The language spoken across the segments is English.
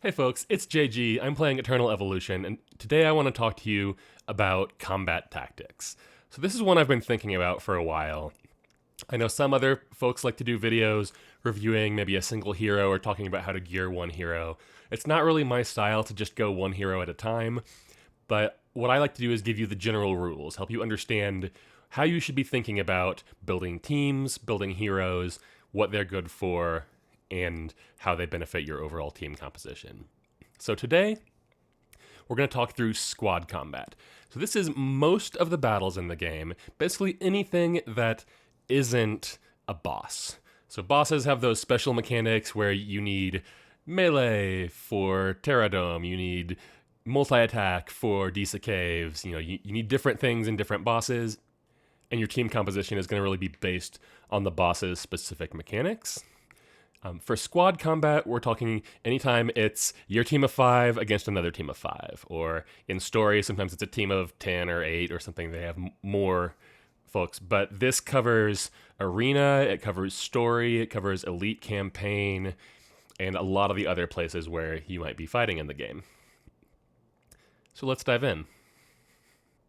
Hey folks, it's JG. I'm playing Eternal Evolution, and today I want to talk to you about combat tactics. So, this is one I've been thinking about for a while. I know some other folks like to do videos reviewing maybe a single hero or talking about how to gear one hero. It's not really my style to just go one hero at a time, but what I like to do is give you the general rules, help you understand how you should be thinking about building teams, building heroes, what they're good for, and how they benefit your overall team composition. So today, we're going to talk through squad combat. So this is most of the battles in the game, basically anything that isn't a boss. So bosses have those special mechanics where you need melee for Terradome, you need multi-attack for Disa Caves, you need different things in different bosses, and your team composition is going to really be based on the boss's specific mechanics. For squad combat, we're talking anytime it's your team of 5 against another team of 5. Or in story, sometimes it's a team of 10 or 8 or something. They have more folks. But this covers arena, it covers story, it covers elite campaign, and a lot of the other places where you might be fighting in the game. So let's dive in.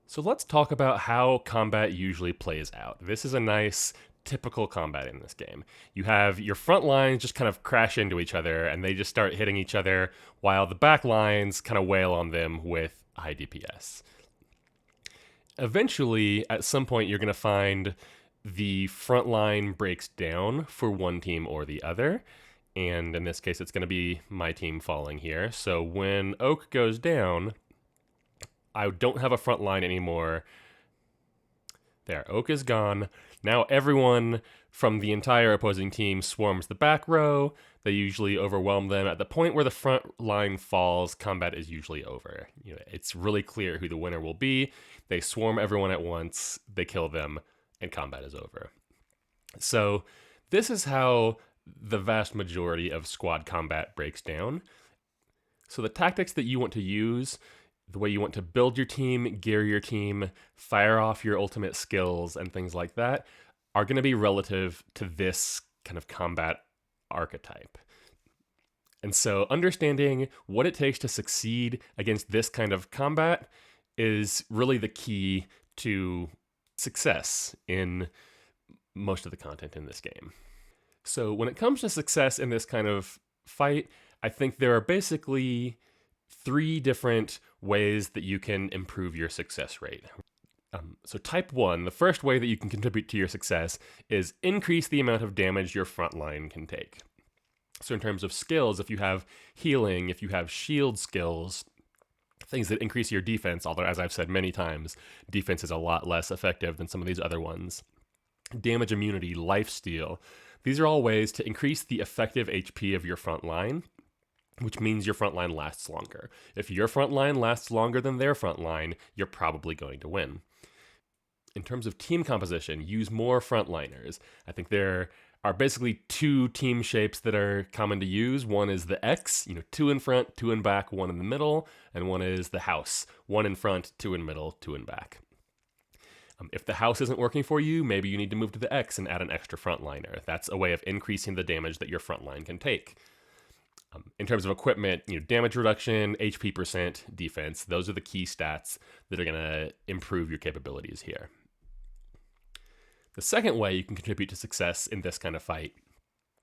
So let's talk about how combat usually plays out. This is a nice typical combat in this game. You have your front lines just kind of crash into each other and they just start hitting each other while the back lines kind of wail on them with high DPS. Eventually, at some point, you're going to find the front line breaks down for one team or the other. And in this case, it's going to be my team falling here. So when Oak goes down, I don't have a front line anymore. There, Oak is gone. Now everyone from the entire opposing team swarms the back row. They usually overwhelm them. At the point where the front line falls, combat is usually over. It's really clear who the winner will be. They swarm everyone at once, they kill them, and combat is over. So this is how the vast majority of squad combat breaks down. So the tactics that you want to use, the way you want to build your team, gear your team, fire off your ultimate skills, and things like that are going to be relative to this kind of combat archetype. And so understanding what it takes to succeed against this kind of combat is really the key to success in most of the content in this game. So when it comes to success in this kind of fight, I think there are basically 3 different ways that you can improve your success rate. So type 1, the first way that you can contribute to your success is increase the amount of damage your front line can take. So in terms of skills, if you have healing, if you have shield skills, things that increase your defense, although as I've said many times, defense is a lot less effective than some of these other ones. Damage immunity, lifesteal, these are all ways to increase the effective HP of your front line, which means your front line lasts longer. If your front line lasts longer than their front line, you're probably going to win. In terms of team composition, use more frontliners. I think there are basically 2 team shapes that are common to use. One is the X, 2 in front, 2 in back, 1 in the middle, and one is the house, 1 in front, 2 in middle, 2 in back. If the house isn't working for you, maybe you need to move to the X and add an extra frontliner. That's a way of increasing the damage that your front line can take. In terms of equipment, damage reduction, HP percent, defense, those are the key stats that are going to improve your capabilities here. The second way you can contribute to success in this kind of fight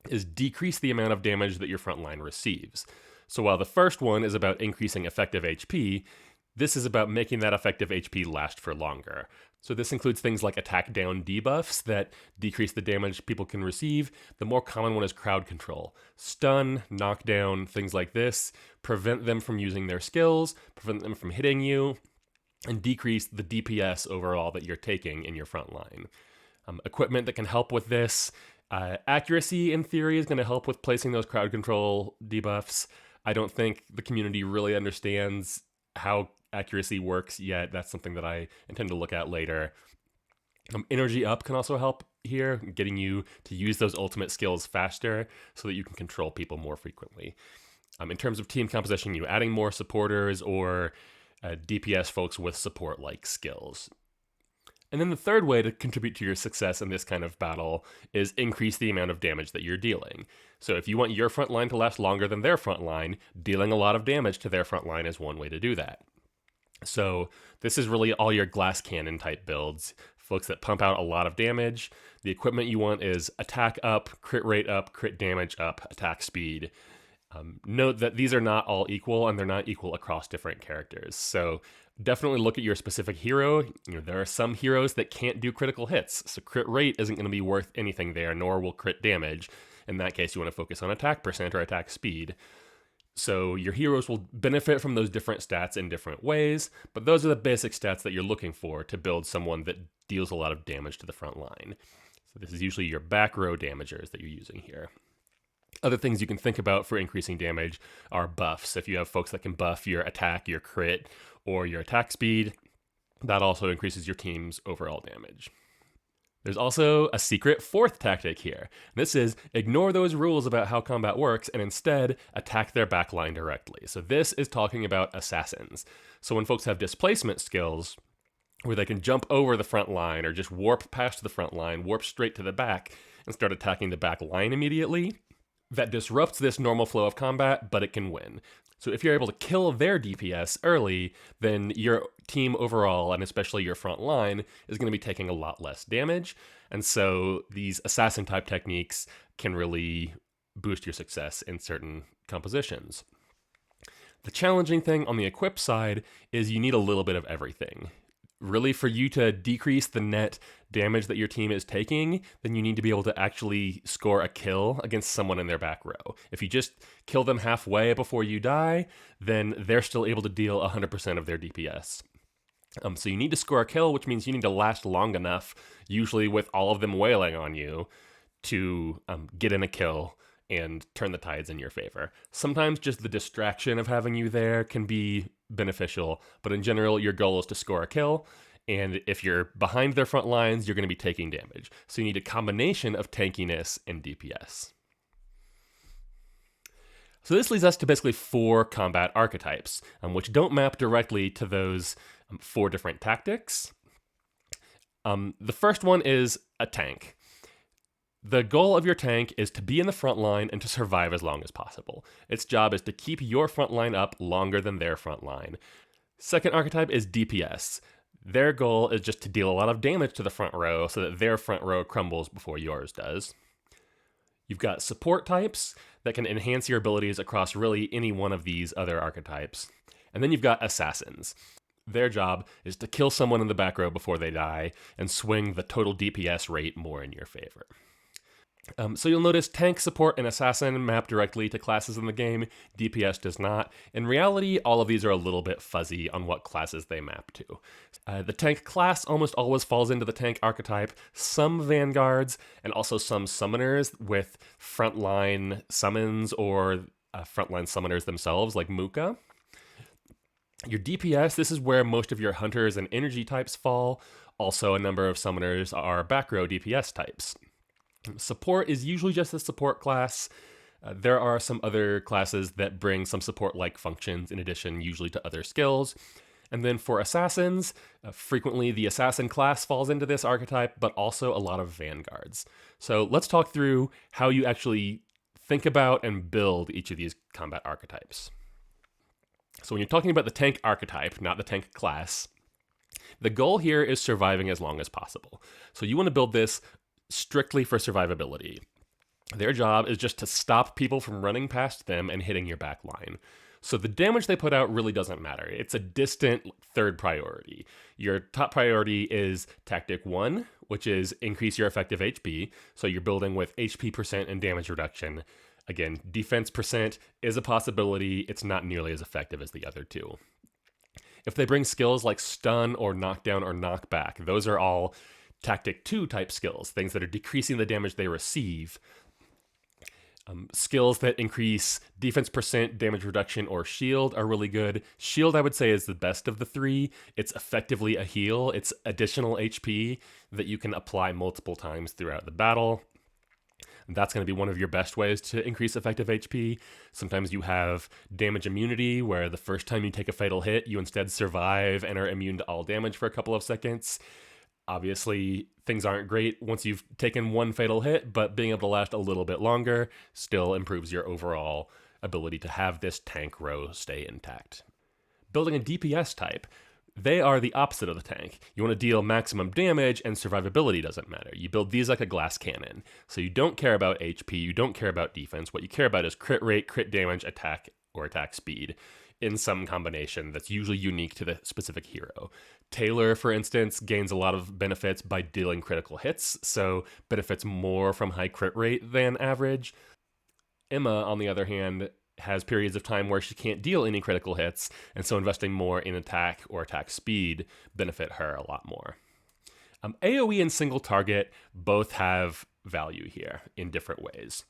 is decrease the amount of damage that your front line receives. So while the first one is about increasing effective HP, this is about making that effective HP last for longer. So this includes things like attack down debuffs that decrease the damage people can receive. The more common one is crowd control. Stun, knockdown, things like this, prevent them from using their skills, prevent them from hitting you, and decrease the DPS overall that you're taking in your front line. Equipment that can help with this. Accuracy, in theory, is going to help with placing those crowd control debuffs. I don't think the community really understands how accuracy works yet. That's something that I intend to look at later. Energy up can also help here, getting you to use those ultimate skills faster so that you can control people more frequently. In terms of team composition, adding more supporters or DPS folks with support-like skills. And then the third way to contribute to your success in this kind of battle is increase the amount of damage that you're dealing. So if you want your front line to last longer than their front line, dealing a lot of damage to their front line is one way to do that. So this is really all your glass cannon type builds, folks that pump out a lot of damage. The equipment you want is attack up, crit rate up, crit damage up, attack speed. Note that these are not all equal, and they're not equal across different characters. So definitely look at your specific hero. There are some heroes that can't do critical hits, so crit rate isn't going to be worth anything there, nor will crit damage. In that case, you want to focus on attack percent or attack speed. So your heroes will benefit from those different stats in different ways, but those are the basic stats that you're looking for to build someone that deals a lot of damage to the front line. So this is usually your back row damagers that you're using here. Other things you can think about for increasing damage are buffs. If you have folks that can buff your attack, your crit, or your attack speed, that also increases your team's overall damage. There's also a secret fourth tactic here. This is ignore those rules about how combat works and instead attack their backline directly. So this is talking about assassins. So when folks have displacement skills, where they can jump over the front line or just warp past the front line, warp straight to the back, and start attacking the back line immediately, that disrupts this normal flow of combat, but it can win. So if you're able to kill their DPS early, then your team overall, and especially your front line, is going to be taking a lot less damage. And so these assassin type techniques can really boost your success in certain compositions. The challenging thing on the equip side is you need a little bit of everything. Really, for you to decrease the net damage that your team is taking, then you need to be able to actually score a kill against someone in their back row. If you just kill them halfway before you die, then they're still able to deal 100% of their DPS. So you need to score a kill, which means you need to last long enough, usually with all of them wailing on you, to get in a kill and turn the tides in your favor. Sometimes just the distraction of having you there can be beneficial, but in general, your goal is to score a kill, and if you're behind their front lines, you're going to be taking damage. So you need a combination of tankiness and DPS. So this leads us to basically 4 combat archetypes, which don't map directly to those 4 different tactics. The first one is a tank. The goal of your tank is to be in the front line and to survive as long as possible. Its job is to keep your front line up longer than their front line. Second archetype is DPS. Their goal is just to deal a lot of damage to the front row so that their front row crumbles before yours does. You've got support types that can enhance your abilities across really any one of these other archetypes. And then you've got assassins. Their job is to kill someone in the back row before they die and swing the total DPS rate more in your favor. So you'll notice tank, support, and assassin map directly to classes in the game. DPS does not. In reality, all of these are a little bit fuzzy on what classes they map to. The tank class almost always falls into the tank archetype. Some vanguards and also some summoners with frontline summons or frontline summoners themselves, like Muka. Your DPS, this is where most of your hunters and energy types fall. Also, a number of summoners are back row DPS types. Support is usually just a support class. There are some other classes that bring some support-like functions in addition, usually to other skills. And then for assassins, frequently the assassin class falls into this archetype, but also a lot of vanguards. So let's talk through how you actually think about and build each of these combat archetypes. So when you're talking about the tank archetype, not the tank class, the goal here is surviving as long as possible. So you want to build this strictly for survivability. Their job is just to stop people from running past them and hitting your back line. So the damage they put out really doesn't matter. It's a distant third priority. Your top priority is tactic 1, which is increase your effective HP. So you're building with HP percent and damage reduction. Again, defense percent is a possibility. It's not nearly as effective as the other 2. If they bring skills like stun or knockdown or knockback, those are all tactic 2 type skills, things that are decreasing the damage they receive. Skills that increase defense percent, damage reduction, or shield are really good. Shield, I would say, is the best of the 3. It's effectively a heal. It's additional HP that you can apply multiple times throughout the battle. That's going to be one of your best ways to increase effective HP. Sometimes you have damage immunity, where the first time you take a fatal hit, you instead survive and are immune to all damage for a couple of seconds. Obviously, things aren't great once you've taken one fatal hit, but being able to last a little bit longer still improves your overall ability to have this tank row stay intact. Building a DPS type, they are the opposite of the tank. You want to deal maximum damage, and survivability doesn't matter. You build these like a glass cannon. So you don't care about HP, you don't care about defense. What you care about is crit rate, crit damage, attack, or attack speed in some combination that's usually unique to the specific hero. Taylor, for instance, gains a lot of benefits by dealing critical hits, so benefits more from high crit rate than average. Emma, on the other hand, has periods of time where she can't deal any critical hits, and so investing more in attack or attack speed benefit her a lot more. AoE and single target both have value here in different ways.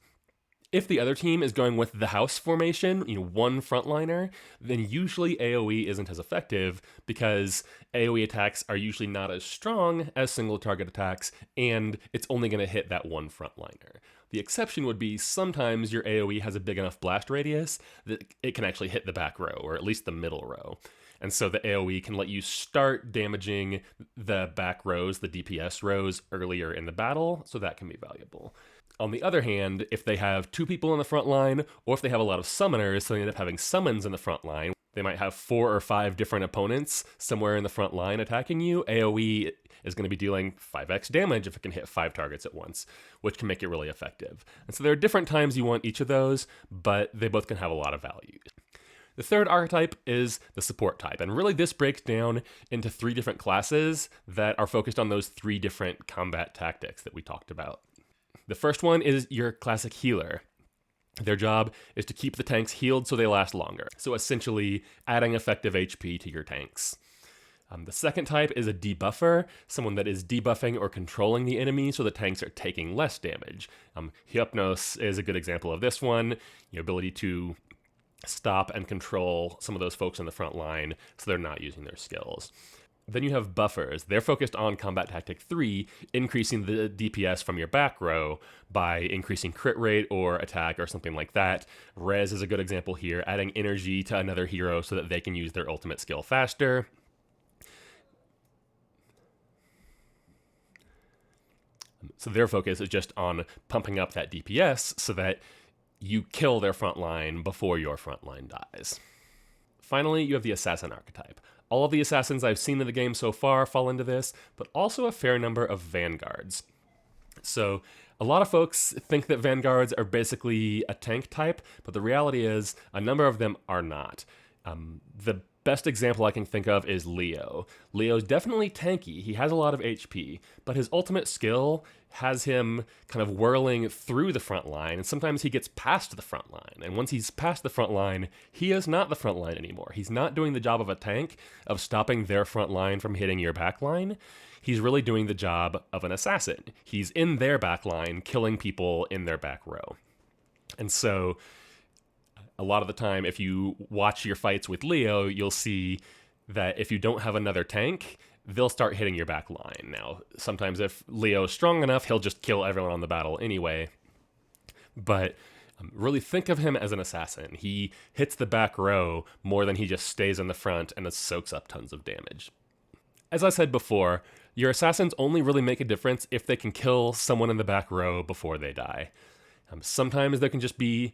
If the other team is going with the house formation, one frontliner, then usually AoE isn't as effective because AoE attacks are usually not as strong as single target attacks, and it's only going to hit that one frontliner. The exception would be sometimes your AoE has a big enough blast radius that it can actually hit the back row, or at least the middle row. And so the AoE can let you start damaging the back rows, the DPS rows, earlier in the battle, so that can be valuable. On the other hand, if they have two people in the front line, or if they have a lot of summoners, so they end up having summons in the front line, they might have 4 or 5 different opponents somewhere in the front line attacking you. AoE is going to be dealing 5x damage if it can hit 5 targets at once, which can make it really effective. And so there are different times you want each of those, but they both can have a lot of value. The third archetype is the support type, and really this breaks down into 3 different classes that are focused on those 3 different combat tactics that we talked about. The first one is your classic healer. Their job is to keep the tanks healed so they last longer. So essentially adding effective HP to your tanks. The second type is a debuffer, someone that is debuffing or controlling the enemy so the tanks are taking less damage. Hypnos is a good example of this one. Your ability to stop and control some of those folks in the front line so they're not using their skills. Then you have buffers. They're focused on combat tactic 3, increasing the DPS from your back row by increasing crit rate or attack or something like that. Res is a good example here, adding energy to another hero so that they can use their ultimate skill faster. So their focus is just on pumping up that DPS so that you kill their front line before your front line dies. Finally, you have the assassin archetype. All of the assassins I've seen in the game so far fall into this, but also a fair number of vanguards. So a lot of folks think that vanguards are basically a tank type, but the reality is a number of them are not. The best example I can think of is Leo. Leo's definitely tanky. He has a lot of HP, but his ultimate skill has him kind of whirling through the front line, and sometimes he gets past the front line. And once he's past the front line, he is not the front line anymore. He's not doing the job of a tank, of stopping their front line from hitting your back line. He's really doing the job of an assassin. He's in their back line, killing people in their back row. And so a lot of the time, if you watch your fights with Leo, you'll see that if you don't have another tank, they'll start hitting your back line. Now, sometimes if Leo's strong enough, he'll just kill everyone on the battle anyway. But really think of him as an assassin. He hits the back row more than he just stays in the front and soaks up tons of damage. As I said before, your assassins only really make a difference if they can kill someone in the back row before they die. Sometimes there can just be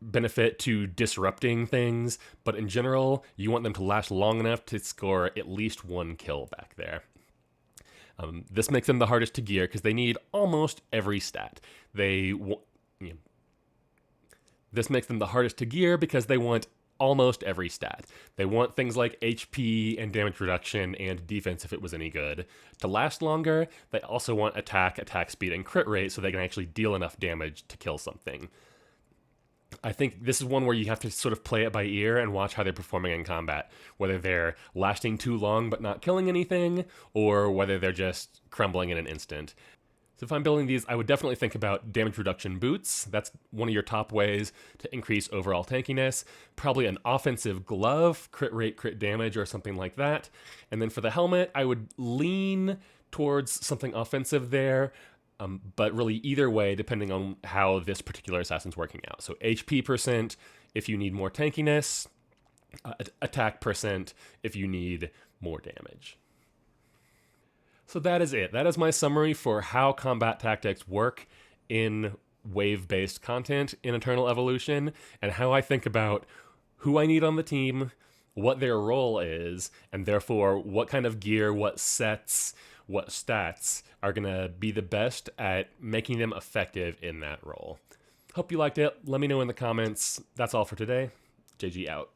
benefit to disrupting things, but in general, you want them to last long enough to score at least 1 kill back there. This makes them the hardest to gear because they need almost every stat. This makes them the hardest to gear because they want almost every stat. They want things like HP and damage reduction and defense if it was any good. To last longer, they also want attack, attack speed, and crit rate so they can actually deal enough damage to kill something. I think this is one where you have to sort of play it by ear and watch how they're performing in combat, whether they're lasting too long but not killing anything, or whether they're just crumbling in an instant. So if I'm building these, I would definitely think about damage reduction boots. That's one of your top ways to increase overall tankiness. Probably an offensive glove, crit rate, crit damage, or something like that. And then for the helmet, I would lean towards something offensive there. But really either way, depending on how this particular assassin's working out. So HP percent if you need more tankiness, attack percent if you need more damage. So that is it. That is my summary for how combat tactics work in wave-based content in Eternal Evolution, and how I think about who I need on the team, what their role is, and therefore what kind of gear, what sets, what stats are going to be the best at making them effective in that role. Hope you liked it. Let me know in the comments. That's all for today. JG out.